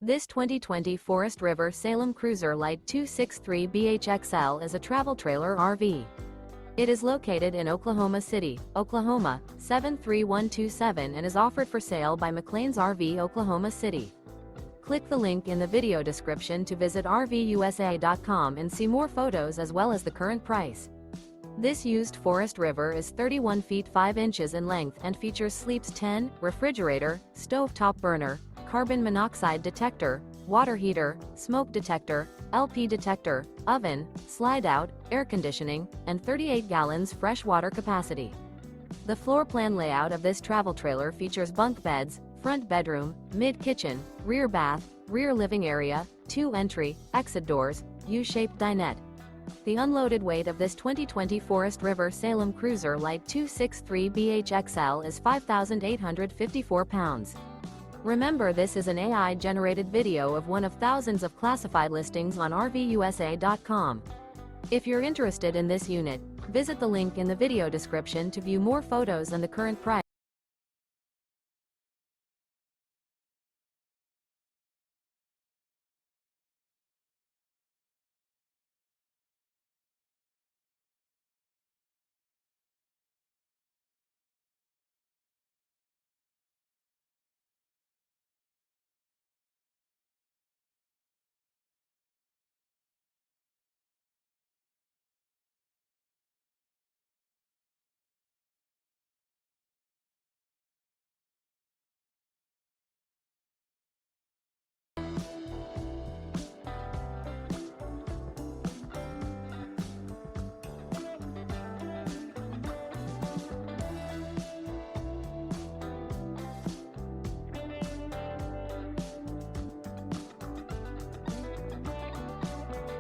This 2020 Forest River Salem Cruiser LITE 263BHXL is a travel trailer RV. It is located in Oklahoma City, Oklahoma, 73127 and is offered for sale by McClain's RV Oklahoma City. Click the link in the video description to visit RVUSA.com and see more photos as well as the current price. This used Forest River is 31 feet 5 inches in length and features sleeps 10, refrigerator, stovetop burner, carbon monoxide detector, water heater, smoke detector, LP detector, oven, slide-out, air conditioning, and 38 gallons fresh water capacity. The floor plan layout of this travel trailer features bunk beds, front bedroom, mid-kitchen, rear bath, rear living area, 2 entry, exit doors, U-shaped dinette. The unloaded weight of this 2020 Forest River Salem Cruiser LITE 263BHXL is 5,854 pounds. Remember, this is an AI-generated video of one of thousands of classified listings on RVUSA.com. If you're interested in this unit, visit the link in the video description to view more photos and the current price.